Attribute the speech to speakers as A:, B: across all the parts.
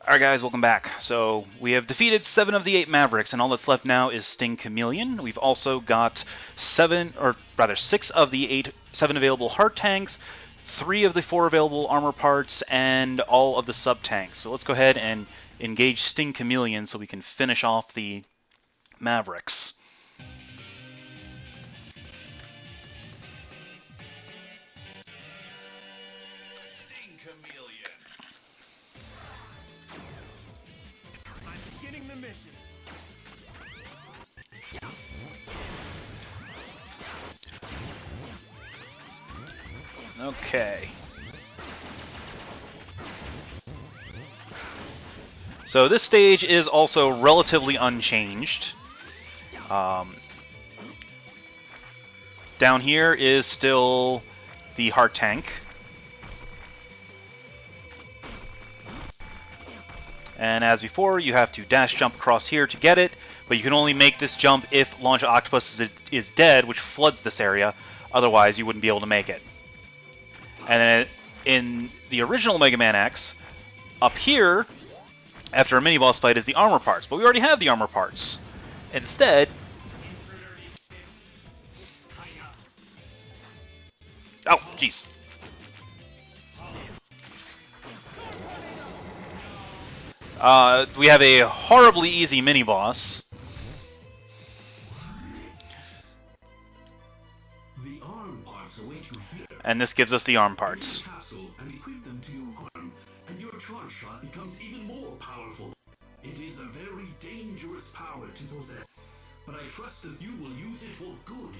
A: Alright guys, welcome back. So, we have defeated 7 of the 8 Mavericks, and all that's left now is Sting Chameleon. We've also got 6 of the 7 available heart tanks, 3 of the 4 available armor parts, and all of the sub-tanks. So let's go ahead and engage Sting Chameleon so we can finish off the Mavericks.
B: The mission.
A: Okay. So this stage is also relatively unchanged. Down here is still the heart tank. And as before, you have to dash jump across here to get it, but you can only make this jump if Launch Octopus is dead, which floods this area. Otherwise, you wouldn't be able to make it. And then in the original Mega Man X, up here, after a mini-boss fight, is the armor parts. But we already have the armor parts. Instead... Oh, jeez. We have a horribly easy mini-boss.
C: The arm parts await you here.
A: And this gives us the arm parts.
C: Capsule and equip them to your arm, and your charge shot becomes even more powerful. It is a very dangerous power to possess, but I trust that you will use it for good.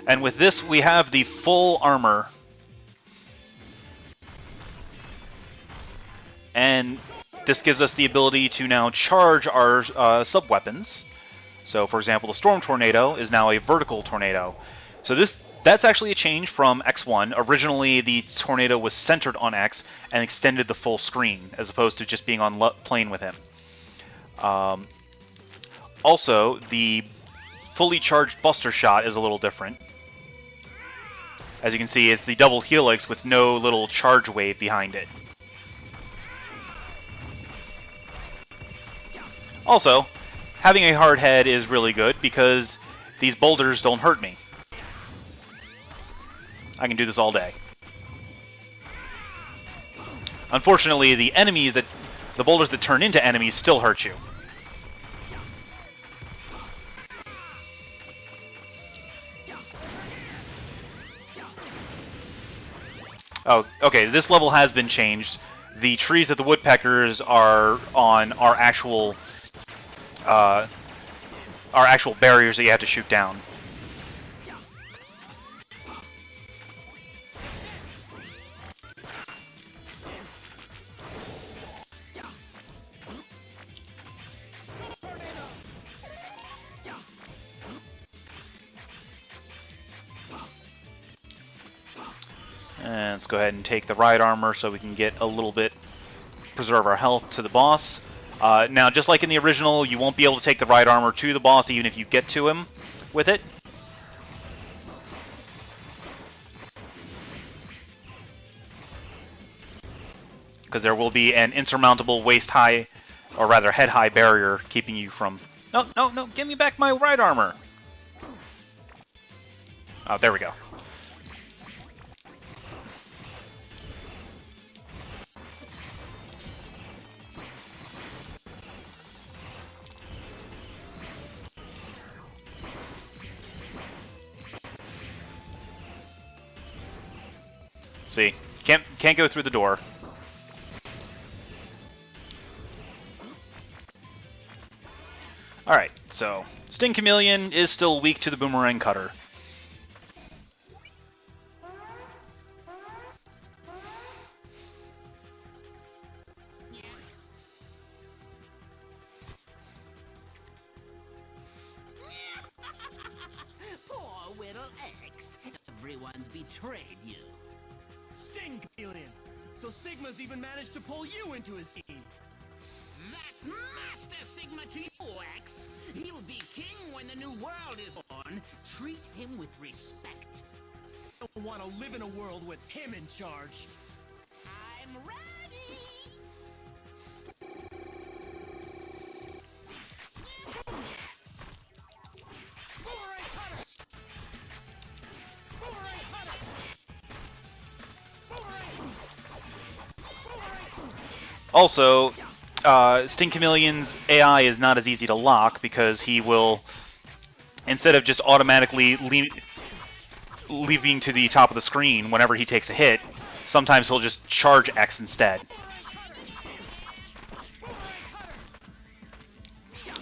A: And with this, we have the full armor. And this gives us the ability to now charge our sub-weapons. So, for example, the Storm Tornado is now a vertical tornado. So that's actually a change from X1. Originally, the tornado was centered on X and extended the full screen, as opposed to just being on plane with him. Also, the fully charged Buster Shot is a little different. As you can see, it's the double helix with no little charge wave behind it. Also, having a hard head is really good because these boulders don't hurt me. I can do this all day. Unfortunately, the boulders that turn into enemies still hurt you. Oh, okay, this level has been changed. The trees that the woodpeckers are on are actual barriers that you have to shoot down. And let's go ahead and take the ride armor so we can get a little bit, preserve our health to the boss. Now, just like in the original, you won't be able to take the ride armor to the boss even if you get to him with it. Because there will be an insurmountable waist-high, or rather head-high barrier keeping you from... No, no, no, give me back my ride armor! Oh, there we go. See, can't go through the door. Alright, so Sting Chameleon is still weak to the Boomerang Cutter.
D: Poor little X. Everyone's betrayed you.
B: Sting Chameleon. So Sigma's even managed to pull you into his team.
D: That's Master Sigma to you, X. He'll be king when the new world is born. Treat him with respect.
B: don't want to live in a world with him in charge.
D: I'm ready.
B: Boomerang cutter! Boomerang cutter! Boomerang! Boomerang!
A: Also, Sting Chameleon's AI is not as easy to lock because he will, instead of just automatically leaping to the top of the screen whenever he takes a hit, sometimes he'll just charge X instead.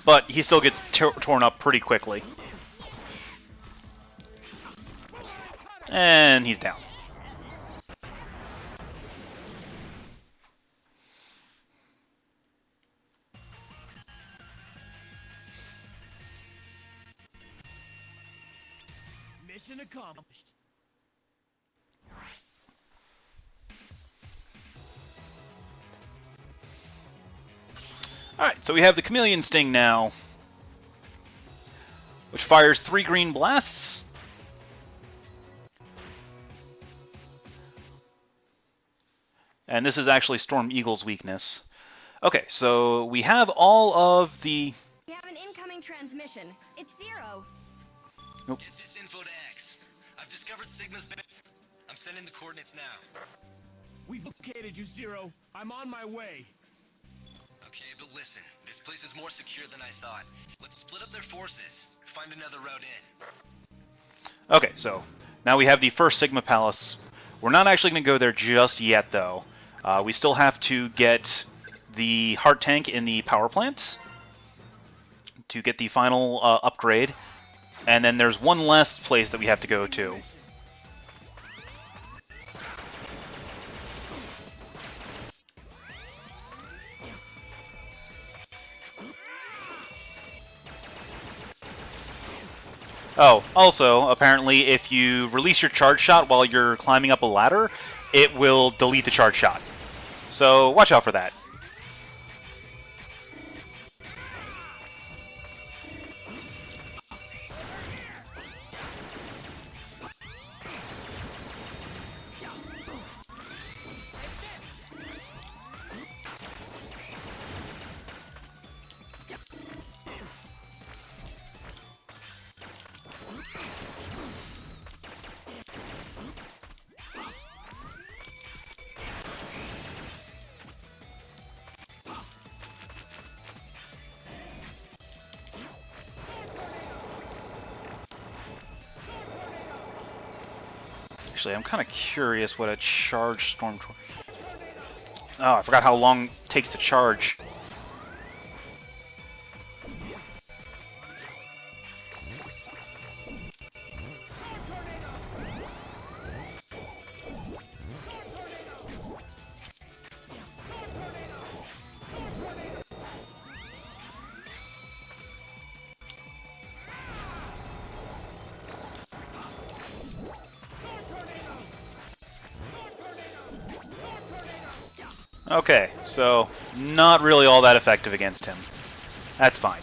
A: But he still gets torn up pretty quickly. And he's down.
B: Mission accomplished.
A: Alright, so we have the Chameleon Sting now, which fires 3 green blasts. And this is actually Storm Eagle's weakness. Okay, so we have all of the...
E: We have an incoming transmission. It's 0.
A: Nope.
F: Get this info to X. I've discovered Sigma's base. I'm sending the coordinates now.
B: We've located you, Zero. I'm on my way.
F: Okay, but listen. This place is more secure than I thought. Let's split up their forces. Find another route in.
A: Okay, so now we have the first Sigma Palace. We're not actually going to go there just yet, though. We still have to get the Heart Tank in the power plant to get the final upgrade. And then there's one last place that we have to go to. Oh, also, apparently, if you release your charge shot while you're climbing up a ladder, it will delete the charge shot. So, watch out for that. Actually, I'm kind of curious what a charge storm... Oh, I forgot how long it takes to charge. Okay, so not really all that effective against him. That's fine.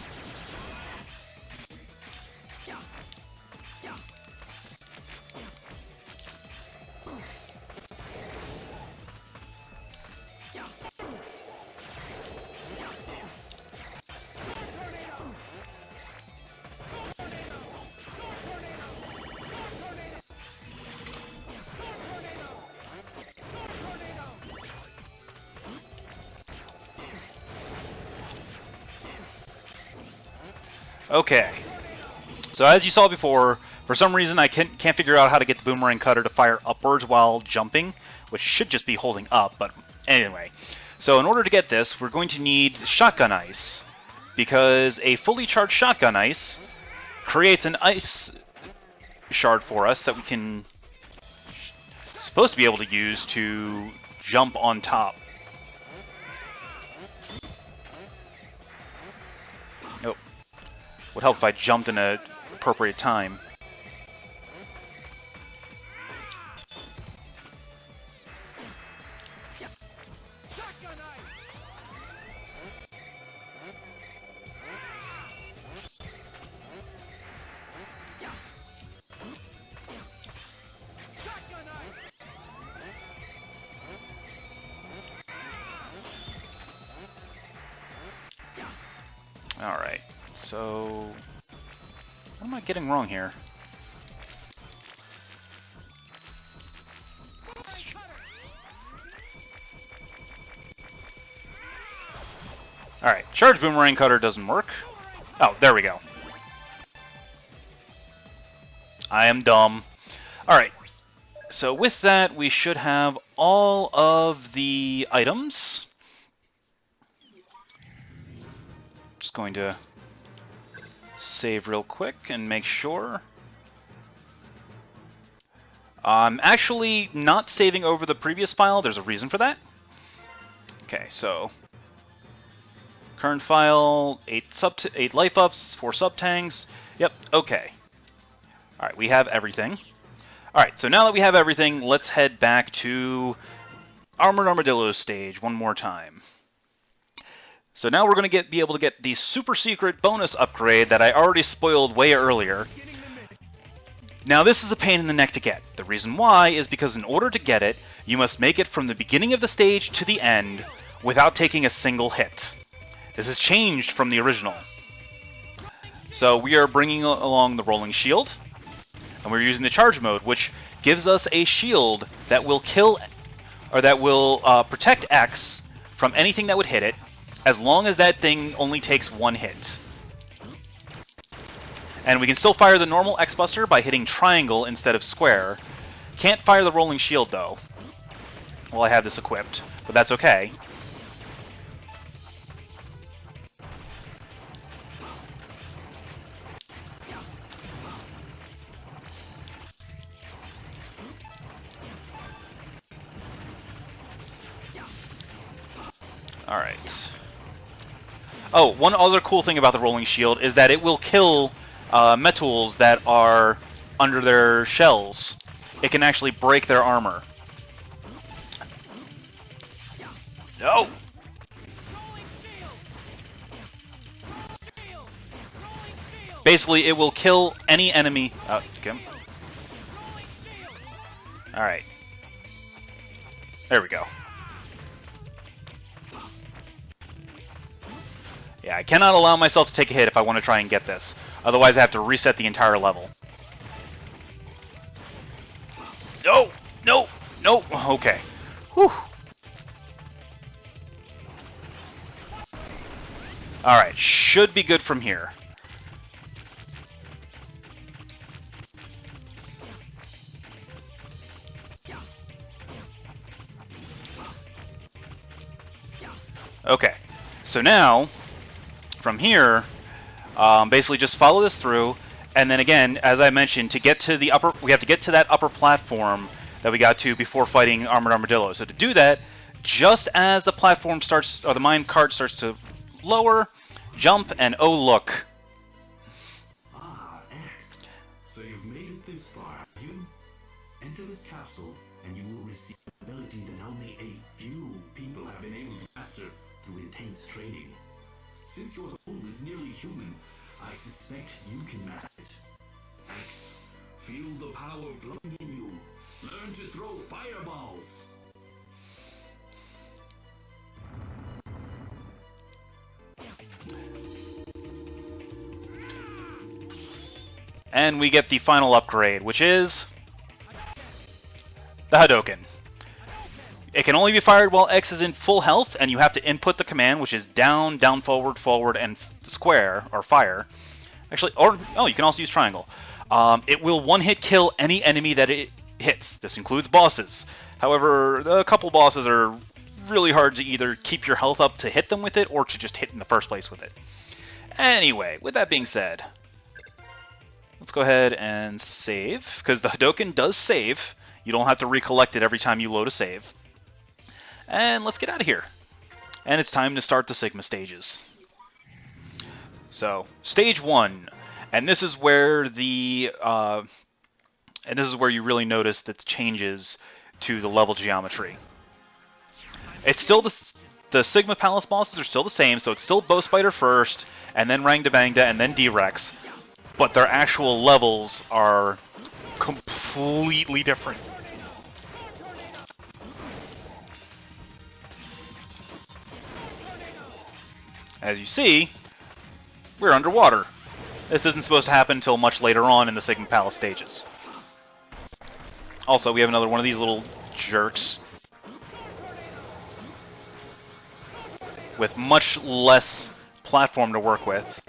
A: Okay, so as you saw before, for some reason I can't figure out how to get the Boomerang Cutter to fire upwards while jumping, which should just be holding up, but anyway. So in order to get this, we're going to need Shotgun Ice, because a fully charged Shotgun Ice creates an ice shard for us that we can... supposed to be able to use to jump on top. Nope. Would help if I jumped in an appropriate time.
B: Shotgun Ice!
A: Alright, so... what am I getting wrong here? Alright, Charge Boomerang Cutter doesn't work. Oh, there we go. I am dumb. Alright, so with that, we should have all of the items. Just going to save real quick and make sure. I'm actually not saving over the previous file. There's a reason for that. Okay, so current file, 8 life ups, 4 sub tanks. Yep, okay. Alright, we have everything. Alright, so now that we have everything, let's head back to Armored Armadillo stage one more time. So now we're going to be able to get the super secret bonus upgrade that I already spoiled way earlier. Now this is a pain in the neck to get. The reason why is because in order to get it, you must make it from the beginning of the stage to the end without taking a single hit. This has changed from the original. So we are bringing along the Rolling Shield, and we're using the Charge Mode, which gives us a shield that will kill, or that will protect X from anything that would hit it, as long as that thing only takes one hit. And we can still fire the normal X-Buster by hitting triangle instead of square. Can't fire the Rolling Shield, though. Well, I have this equipped, but that's okay. Alright. Oh, one other cool thing about the Rolling Shield is that it will kill metals that are under their shells. It can actually break their armor. No! Basically, it will kill any enemy. Okay. Alright. There we go. Yeah, I cannot allow myself to take a hit if I want to try and get this. Otherwise, I have to reset the entire level. No! No! No! Okay. Whew. Alright, should be good from here. Okay, so now, from here, basically just follow this through, and then again, as I mentioned, to get to the upper, we have to get to that upper platform that we got to before fighting Armored Armadillo. So to do that, just as the platform starts, or the mine cart starts to lower, jump, and oh look.
C: Ah, X. So you've made it this far, have you? Enter this capsule, and you will receive an ability that only a few people have been able to master through intense training. Since your soul is nearly human, I suspect you can master it. X, feel the power flowing in you. Learn to throw fireballs.
A: And we get the final upgrade, which is the Hadouken. It can only be fired while X is in full health, and you have to input the command, which is down, down, forward, forward, and square, or fire. Actually, or, oh, you can also use triangle. It will one-hit kill any enemy that it hits. This includes bosses. However, a couple bosses are really hard to either keep your health up to hit them with it, or to just hit in the first place with it. Anyway, with that being said, let's go ahead and save, because the Hadouken does save. You don't have to recollect it every time you load a save. And let's get out of here. And it's time to start the Sigma stages. So, stage 1, and this is where the you really notice the changes to the level geometry. It's still the Sigma Palace bosses are still the same, so it's still Bow Spider first, and then Rangda Bangda, and then D-Rex, but their actual levels are completely different. As you see, We're underwater. This isn't supposed to happen until much later on in the Sigma Palace stages. Also, we have another one of these little jerks with much less platform to work with.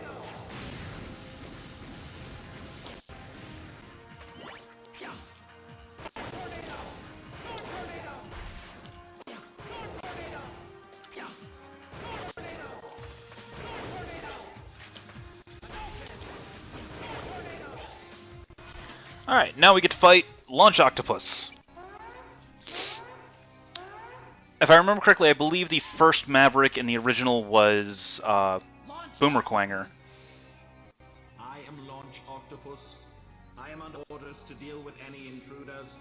A: Alright, now we get to fight Launch Octopus. If I remember correctly, I believe the first Maverick in the original was Boomerquanger.
G: I am Launch Octopus. I am under orders to deal with any intruders.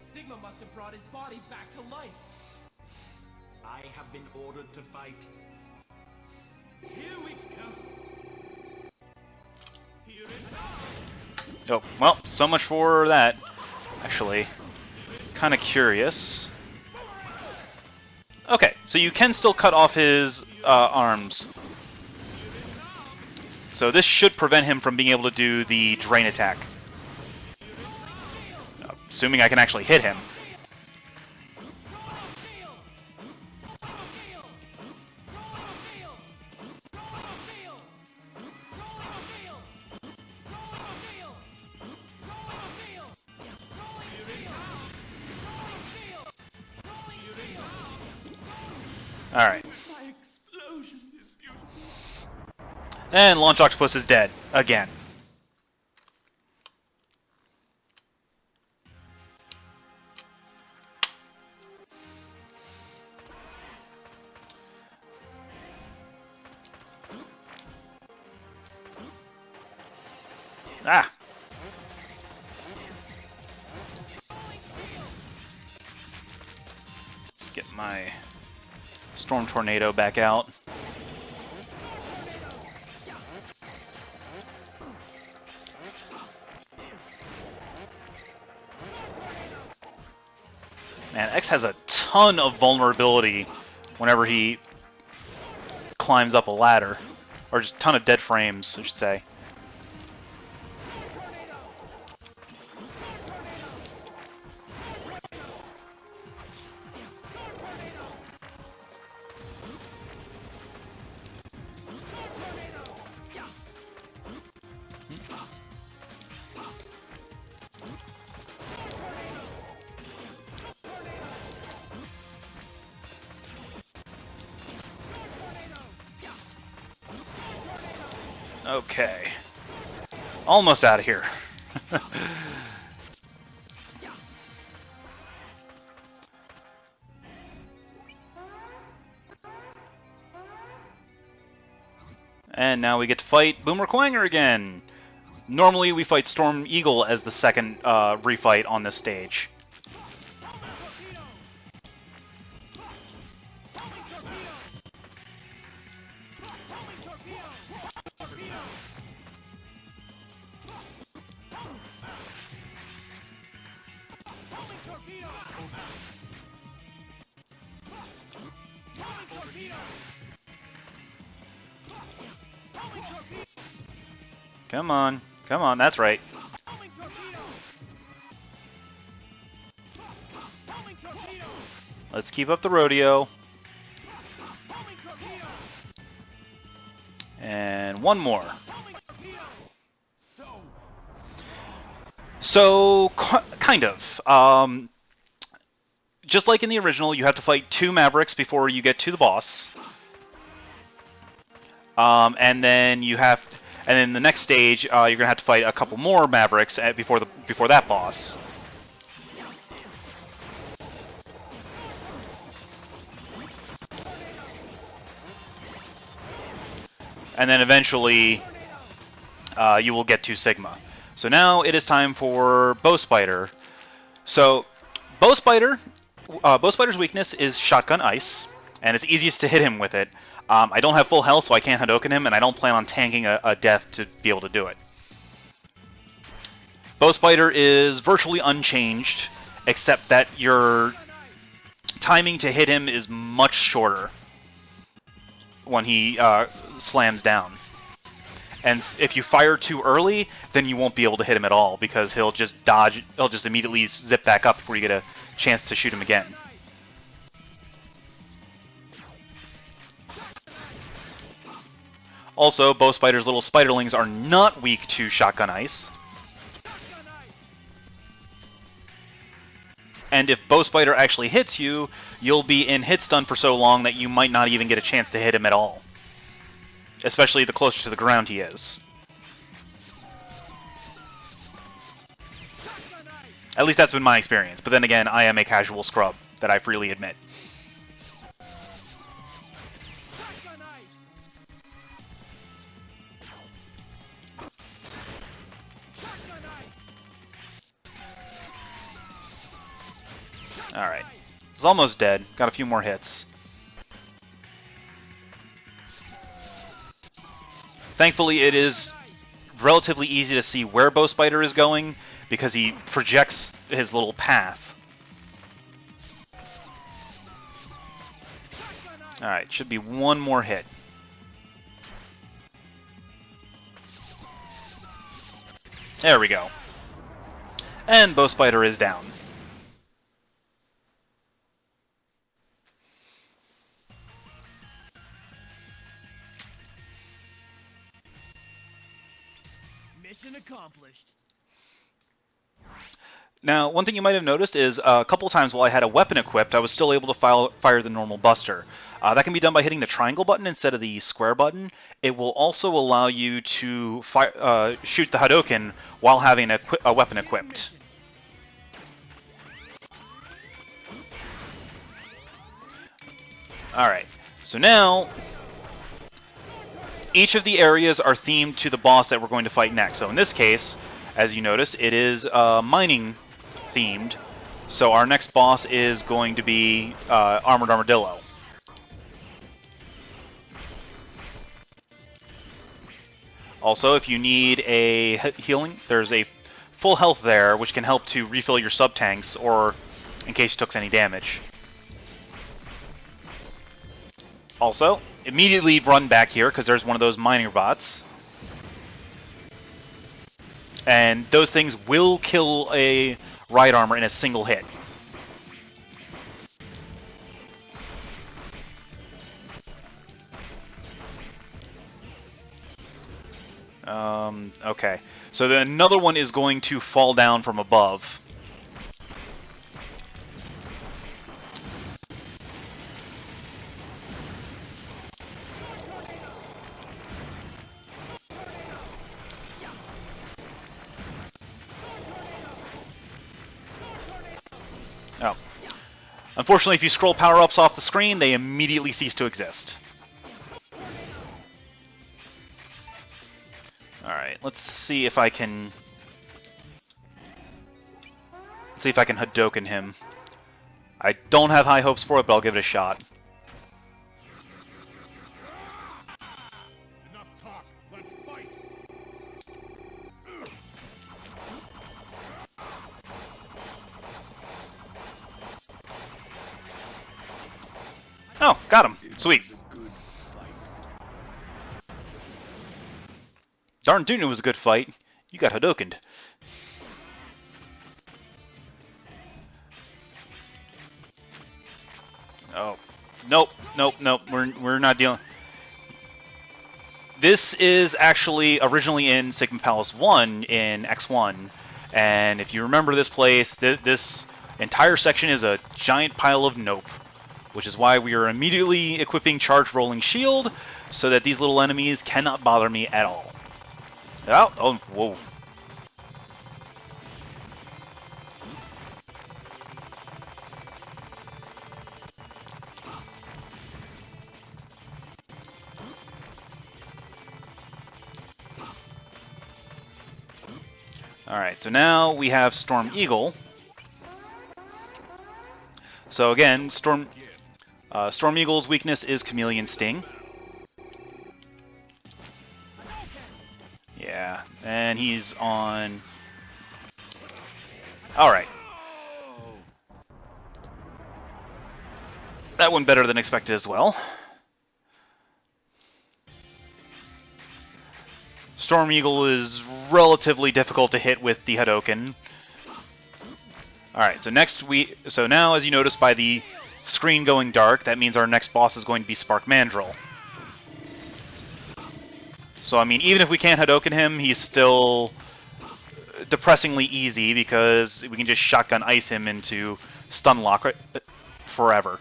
B: Sigma must have brought his body back to life.
G: I have been ordered to fight.
B: Here we go. Here it comes.
A: Oh, well, so much for that. Actually, kind of curious. Okay, so you can still cut off his arms. So this should prevent him from being able to do the drain attack. Assuming I can actually hit him. Alright. And Launch Octopus is dead. Again. Ah! Let's get my Storm Tornado back out. Man, X has a ton of vulnerability whenever he climbs up a ladder. Or just a ton of dead frames, I should say. Okay. Almost out of here. And now we get to fight Boomerquanger again. Normally we fight Storm Eagle as the second refight on this stage. Come on. Come on, that's right. Let's keep up the rodeo. And one more. So, kind of. Just like in the original, you have to fight 2 Mavericks before you get to the boss. And then you have... And then the next stage, you're gonna have to fight a couple more Mavericks before that boss. And then eventually, you will get to Sigma. So now it is time for Bow Spider. So, Bow Spider's weakness is Shotgun Ice, and it's easiest to hit him with it. I don't have full health, so I can't Hadouken him, and I don't plan on tanking a death to be able to do it. Bow Spider is virtually unchanged, except that your timing to hit him is much shorter. when he slams down. And if you fire too early, then you won't be able to hit him at all, because he'll just dodge, he'll just immediately zip back up before you get a chance to shoot him again. Also, Bow Spider's little spiderlings are not weak to Shotgun Ice. And if Bow Spider actually hits you, you'll be in hit stun for so long that you might not even get a chance to hit him at all. Especially the closer to the ground he is. At least that's been my experience. But then again, I am a casual scrub, that I freely admit. Alright. He's almost dead. Got a few more hits. Thankfully, it is relatively easy to see where Bow Spider is going, because he projects his little path. Alright, should be one more hit. There we go. And Bow Spider is down.
B: Mission accomplished.
A: Now, one thing you might have noticed is a couple times while I had a weapon equipped, I was still able to fire the normal Buster. That can be done by hitting the triangle button instead of the square button. It will also allow you to shoot the Hadouken while having a weapon equipped. Alright, so now each of the areas are themed to the boss that we're going to fight next. So in this case, as you notice, it is mining themed. So our next boss is going to be Armored Armadillo. Also, if you need a healing, there's a full health there, which can help to refill your sub-tanks, or in case you took any damage. Also, immediately run back here, because there's one of those miner bots. And those things will kill a Ride Armor in a single hit. Okay. So then another one is going to fall down from above. Oh. Unfortunately, if you scroll power-ups off the screen, they immediately cease to exist. Alright, let's see if I can... Let's see if I can Hadouken him. I don't have high hopes for it, but I'll give it a shot.
B: Enough talk. Let's fight.
A: Oh, got him. Sweet. Darn tootin' it was a good fight. You got Hadoukened. Oh. Nope, nope, nope. We're not dealing... This is actually originally in Sigma Palace 1 in X1. And if you remember this place, this entire section is a giant pile of nope. Which is why we are immediately equipping Charged Rolling Shield, so that these little enemies cannot bother me at all. Oh, whoa. Alright, so now we have Storm Eagle. So again, Storm Eagle's weakness is Chameleon Sting. Yeah, and he's on... Alright. That went better than expected as well. Storm Eagle is relatively difficult to hit with the Hadoken. Alright, so now as you notice by the screen going dark, that means our next boss is going to be Spark Mandrill. So I mean, even if we can't Hadoken him, he's still depressingly easy because we can just shotgun ice him into stun lock forever.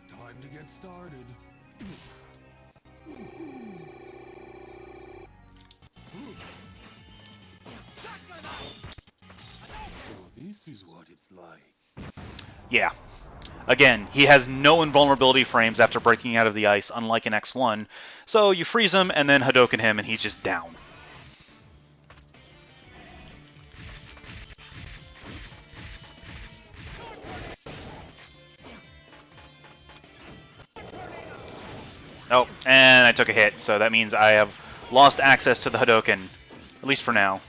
B: Time to get started. So this is what it's like.
A: Yeah. Again, he has no invulnerability frames after breaking out of the ice, unlike in X1. So you freeze him and then Hadoken him and he's just down. Oh, and I took a hit, so that means I have lost access to the Hadoken, at least for now.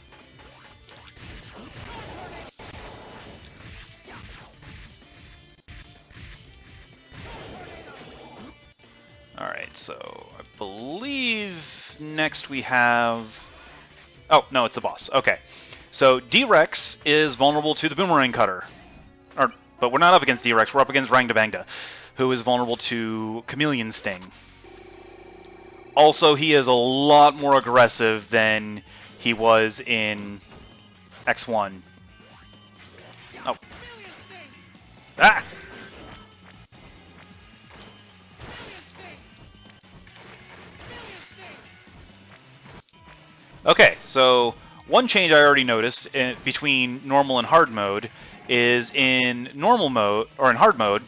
A: Alright, so I believe next we have... Oh, no, it's the boss. Okay. So D-Rex is vulnerable to the Boomerang Cutter. But we're not up against D-Rex, we're up against Rangdabangda, who is vulnerable to Chameleon Sting. Also, he is a lot more aggressive than he was in X1. Oh. Ah! Okay, so one change I already noticed between normal and hard mode is in normal mode, or in hard mode,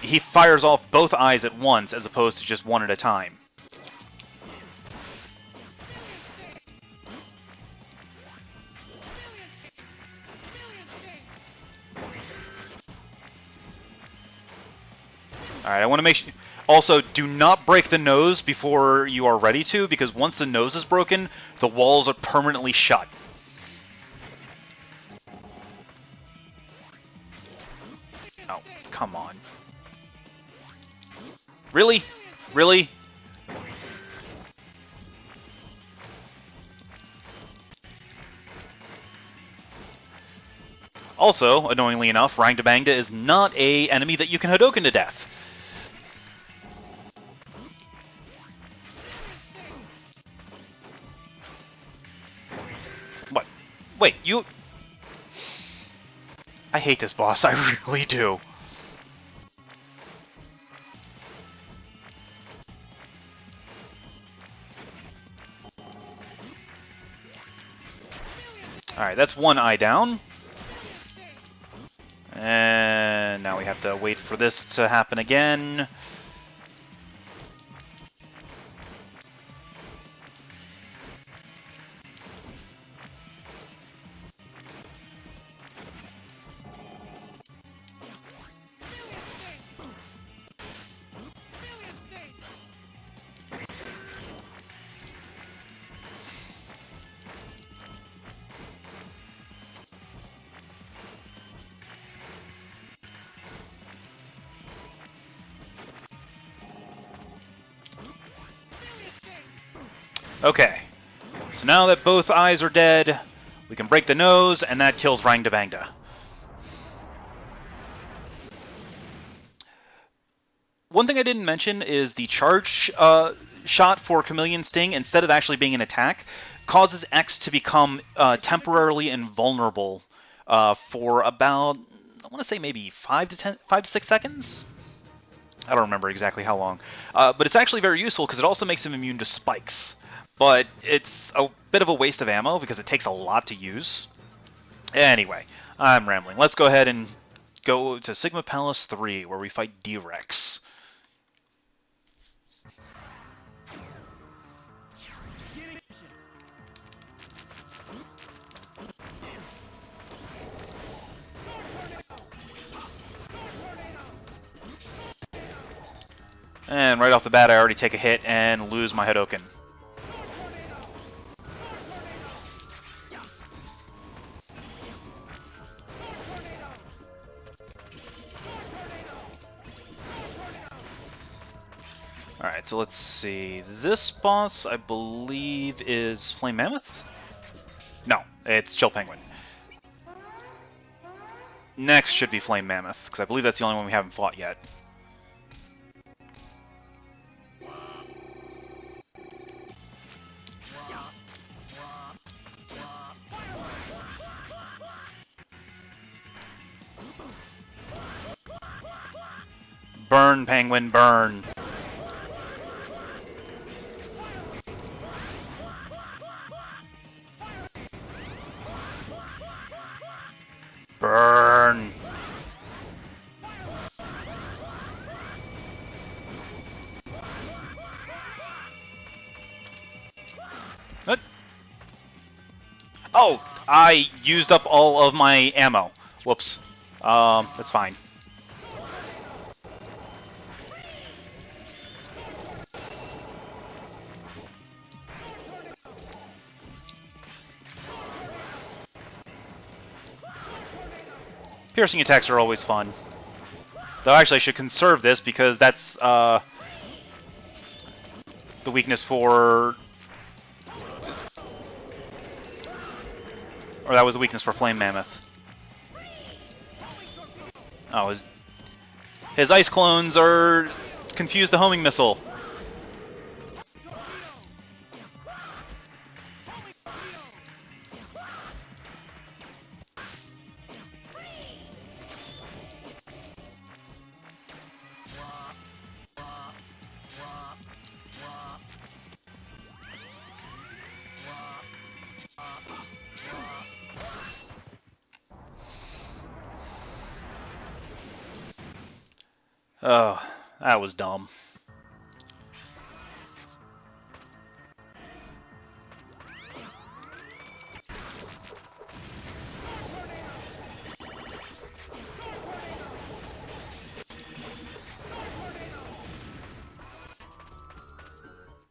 A: he fires off both eyes at once as opposed to just one at a time. Alright, I want to make sure... Also, do not break the nose before you are ready to, because once the nose is broken, the walls are permanently shut. Oh, come on. Really? Really? Also, annoyingly enough, Rangdabangda is not an enemy that you can Hadoken to death. What? Wait, you... I hate this boss, I really do. Alright, that's one eye down. And now we have to wait for this to happen again. Okay, so now that both eyes are dead, we can break the nose, and that kills Rangdabangda. One thing I didn't mention is the charge shot for Chameleon Sting, instead of actually being an attack, causes X to become temporarily invulnerable for about, I want to say maybe 5 to 6 seconds? I don't remember exactly how long. But it's actually very useful because it also makes him immune to spikes. But it's a bit of a waste of ammo because it takes a lot to use. Anyway, I'm rambling. Let's go ahead and go to Sigma Palace 3, where we fight D-Rex. And right off the bat, I already take a hit and lose my Hadoken. Alright, so let's see. This boss, I believe, is Flame Mammoth? No, it's Chill Penguin. Next should be Flame Mammoth, because I believe that's the only one we haven't fought yet. Burn, Penguin, burn! Burn! What? Oh! I used up all of my ammo. Whoops. That's fine. Piercing attacks are always fun. Though actually I should conserve this because that's the weakness for... Or that was the weakness for Flame Mammoth. Oh, his ice clones are... confuse the homing missile. Oh, that was dumb.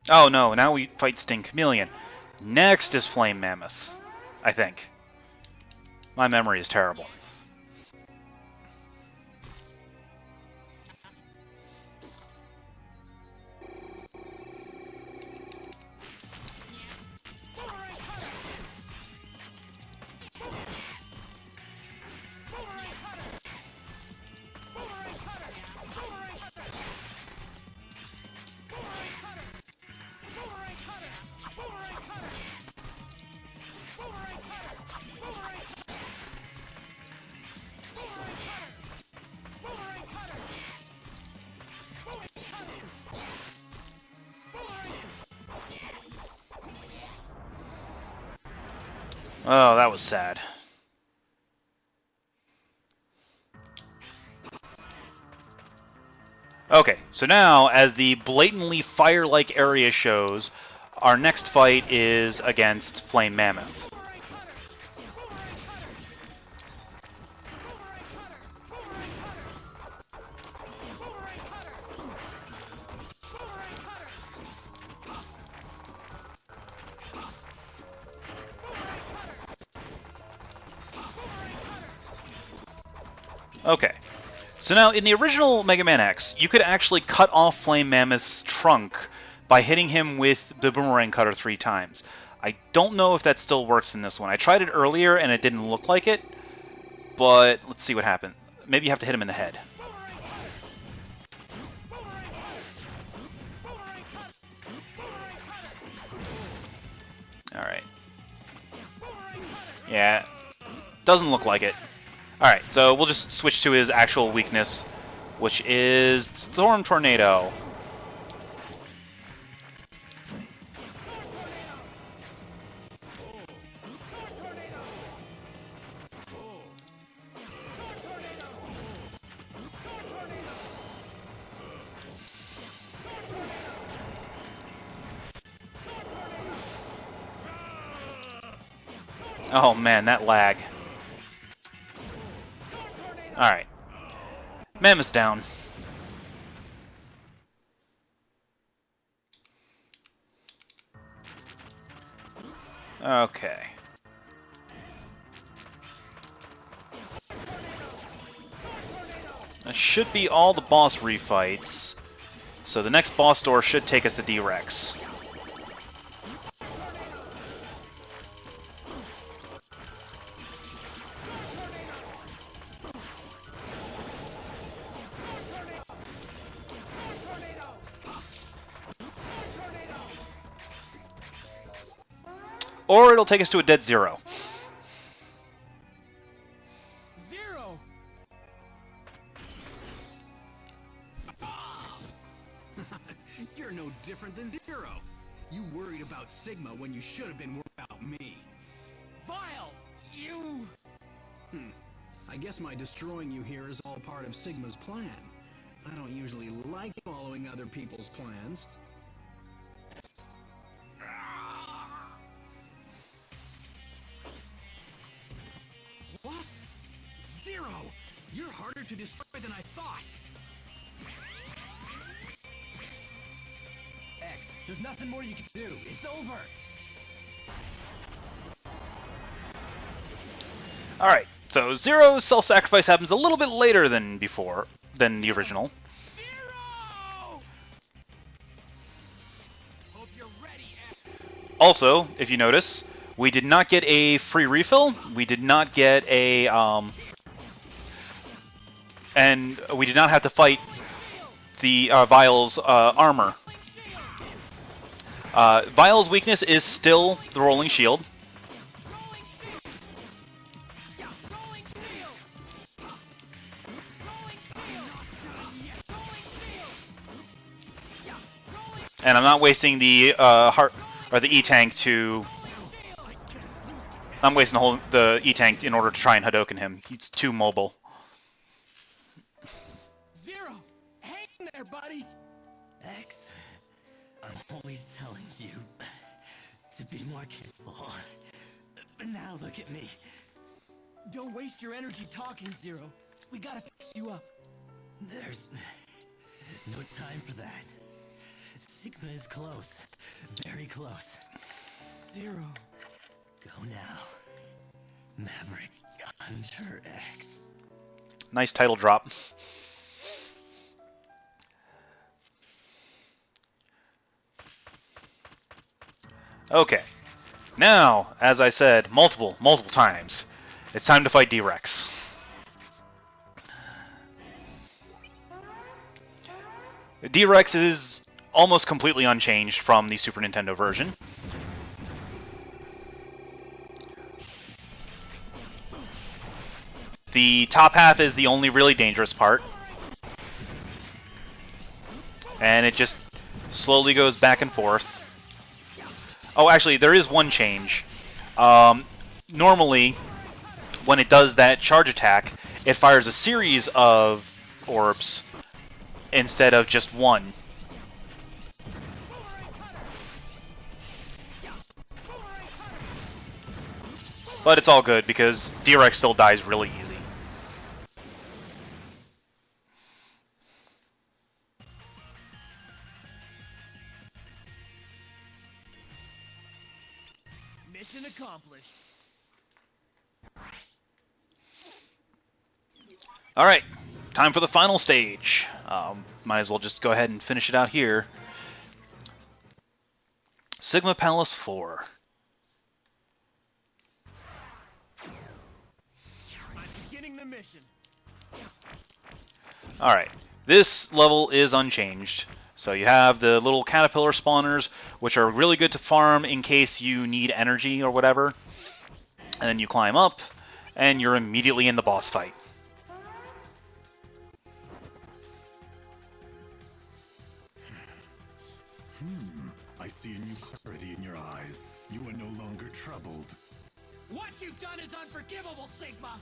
A: Oh no, now we fight Sting Chameleon. Next is Flame Mammoth, I think. My memory is terrible. Oh, that was sad. Okay, so now, as the blatantly fire-like area shows, our next fight is against Flame Mammoth. Okay, so now in the original Mega Man X, you could actually cut off Flame Mammoth's trunk by hitting him with the boomerang cutter 3 times. I don't know if that still works in this one. I tried it earlier and it didn't look like it, but let's see what happened. Maybe you have to hit him in the head. Alright. Yeah, doesn't look like it. Alright, so we'll just switch to his actual weakness, which is Storm Tornado. Oh man, that lag. Alright. Mammoth's down. Okay. That should be all the boss refights. So the next boss door should take us to D-Rex. Or it'll take us to a dead Zero.
B: Zero!
G: You're no different than Zero. You worried about Sigma when you should have been worried about me.
B: Vile! You...
G: I guess my destroying you here is all part of Sigma's plan. I don't usually like following other people's plans. What? Zero! You're harder to destroy than I thought!
B: X, there's nothing more you can do. It's over!
A: Alright, so Zero's self-sacrifice happens a little bit later than before, than the original.
B: Zero! Hope you're ready, X.
A: Also, if you notice, we did not get a free refill, we did not get a, and we did not have to fight the Vile's armor. Vile's weakness is still the rolling shield. And I'm not wasting the heart or the E-tank to. I'm wasting the E-tank in order to try and Hadoken him. He's too mobile.
B: Zero! Hang there, buddy!
D: X, I'm always telling you to be more careful. But now look at me.
B: Don't waste your energy talking, Zero. We gotta fix you up.
D: There's no time for that. Sigma is close. Very close.
B: Zero.
D: Go now. Maverick, Hunter X.
A: Nice title drop. Okay. Now, as I said multiple times, it's time to fight D-Rex. D-Rex is almost completely unchanged from the Super Nintendo version. The top half is the only really dangerous part. And it just slowly goes back and forth. Oh, actually, there is one change. Normally, when it does that charge attack, it fires a series of orbs instead of just one. But it's all good because D-Rex still dies really easy.
B: Mission accomplished.
A: Alright, time for the final stage. Might as well just go ahead and finish it out here. Sigma Palace 4.
B: I'm beginning the mission.
A: Alright, this level is unchanged. So you have the little caterpillar spawners, which are really good to farm in case you need energy or whatever. And then you climb up, and you're immediately in the boss fight.
C: I see a new clarity in your eyes. You are no longer troubled.
B: What you've done is unforgivable, Sigma!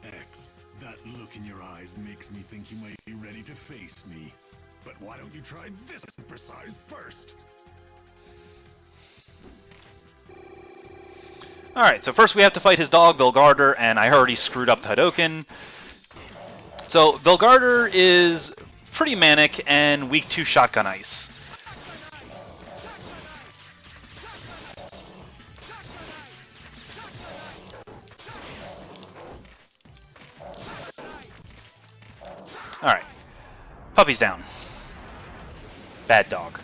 C: X, that look in your eyes makes me think you might be ready to face me. But why don't you try this exercise first?
A: Alright, so first we have to fight his dog, Velgarder, and I already screwed up the Hadoken. So, Velgarder is pretty manic and weak to Shotgun Ice. Alright, Puppy's down. bad dog.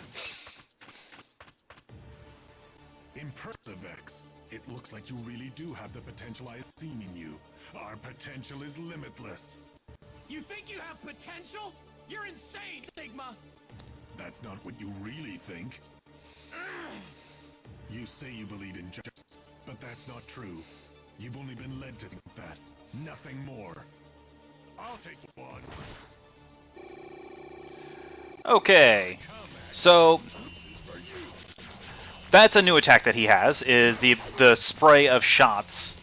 H: Impressive, X. It looks like you really do have the potential I have seen in you. Our potential is limitless.
B: You think you have potential? You're insane, Sigma!
H: That's not what you really think. You say you believe in justice, but that's not true. You've only been led to think that. Nothing more. I'll take one.
A: Okay, so that's a new attack that he has, is the spray of shots.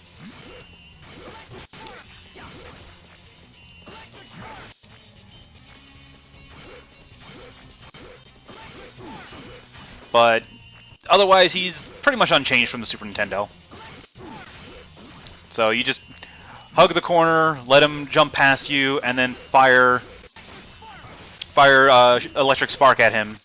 A: But otherwise, he's pretty much unchanged from the Super Nintendo. So you just hug the corner, let him jump past you, and then fire electric spark at him.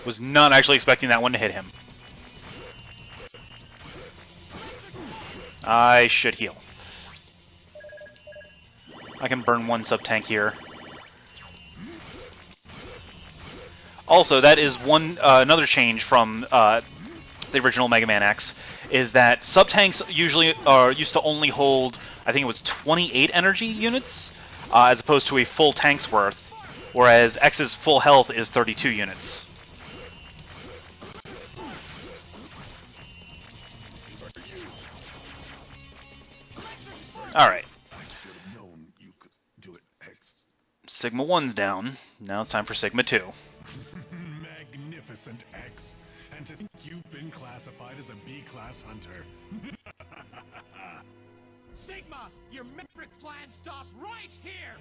A: Was not actually expecting that one to hit him. I should heal. I can burn one sub-tank here. Also, that is another change from the original Mega Man X, is that sub-tanks usually used to only hold, I think it was 28 energy units, as opposed to a full tank's worth, whereas X's full health is 32 units. Alright. Sigma 1's down. Now it's time for Sigma 2.
H: Magnificent, X. And to think you've been classified as a B-class hunter.
B: Sigma, your Maverick plan stopped right here!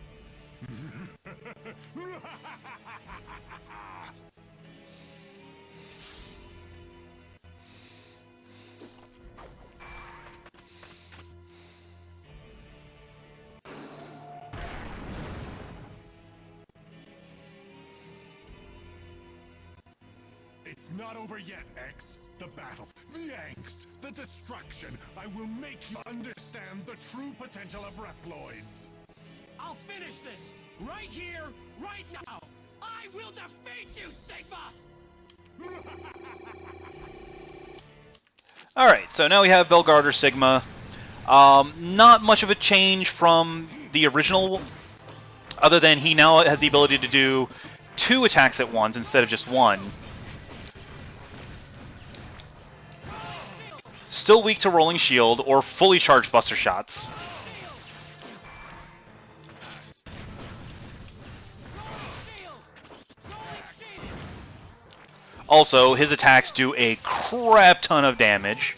H: It's not over yet, X. The battle, the angst, the destruction. I will make you understand the true potential of Reploids.
B: I'll finish this! Right here, right now! I will defeat you, Sigma!
A: Alright, so now we have Velgarder Sigma. Not much of a change from the original, other than he now has the ability to do 2 attacks at once instead of just 1. Still weak to Rolling Shield or fully charged Buster Shots. Also, his attacks do a crap ton of damage.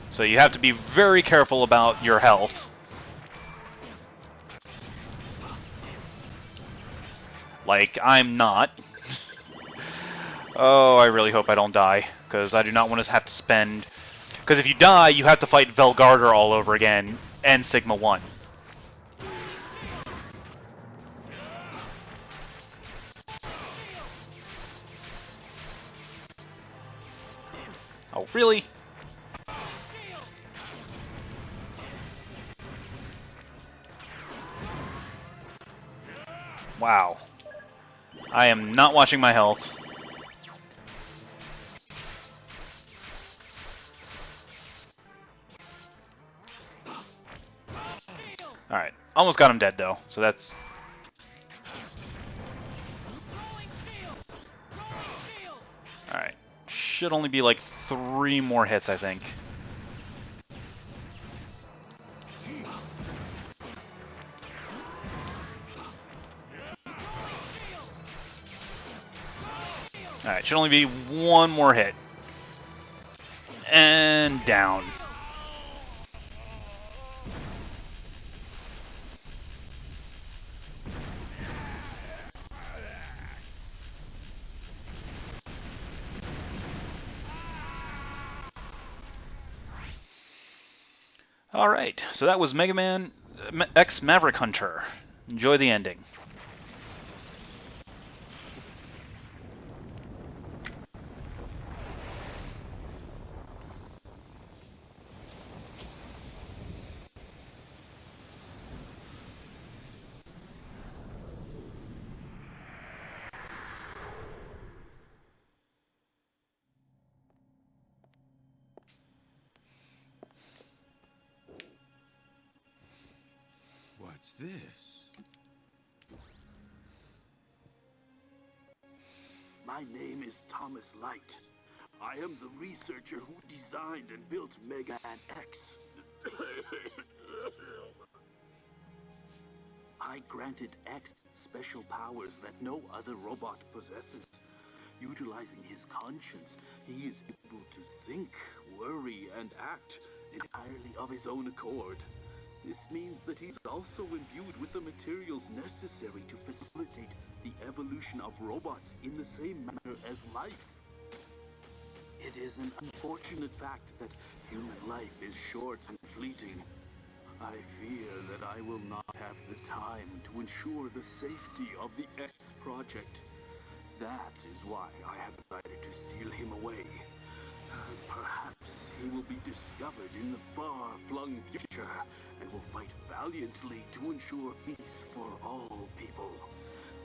A: So you have to be very careful about your health. Like, I'm not. Oh, I really hope I don't die, because I do not want to have to spend... Because if you die, you have to fight Velgarder all over again, and Sigma 1. Oh, really? Wow. I am not watching my health. Alright. Almost got him dead, though. So that's... Alright. Should only be like 3 more hits, I think. Alright, should only be 1 more hit. And down. Alright, so that was Megaman X Maverick Hunter. Enjoy the ending.
B: What's this?
I: My name is Thomas Light. I am the researcher who designed and built Megaman X. I granted X special powers that no other robot possesses. Utilizing his conscience, he is able to think, worry, and act entirely of his own accord. This means that he's also imbued with the materials necessary to facilitate the evolution of robots in the same manner as life. It is an unfortunate fact that human life is short and fleeting. I fear that I will not have the time to ensure the safety of the X project. That is why I have decided to seal him away. Perhaps he will be discovered in the far-flung future and will fight valiantly to ensure peace for all people.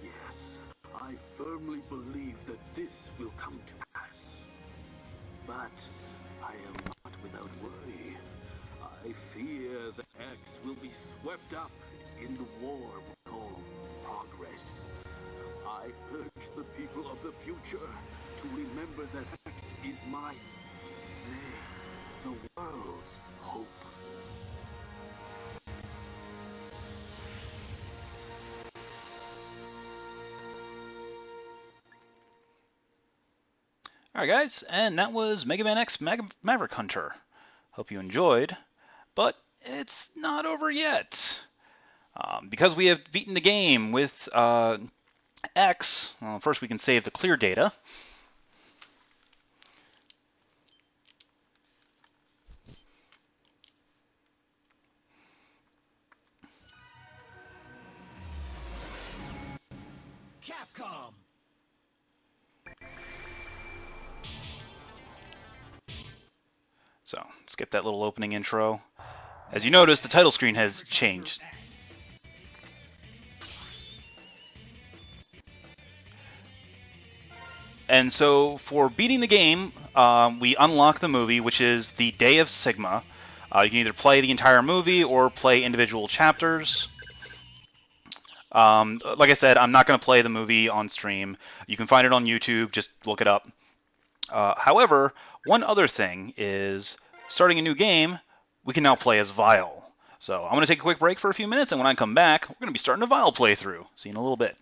I: Yes, I firmly believe that this will come to pass. But I am not without worry. I fear that X will be swept up in the war we call progress. I urge the people of the future to remember that X is my, the world's hope.
A: Alright guys, and that was Megaman X Maverick Hunter. Hope you enjoyed, but it's not over yet. Because we have beaten the game with X, well, first we can save the clear data.
B: Capcom!
A: So, skip that little opening intro. As you notice, the title screen has changed. And so, for beating the game, we unlock the movie, which is the Day of Sigma. You can either play the entire movie or play individual chapters. Like I said, I'm not going to play the movie on stream. You can find it on YouTube, just look it up. However, one other thing is, starting a new game, we can now play as Vile. So I'm going to take a quick break for a few minutes, and when I come back, we're going to be starting a Vile playthrough. See you in a little bit.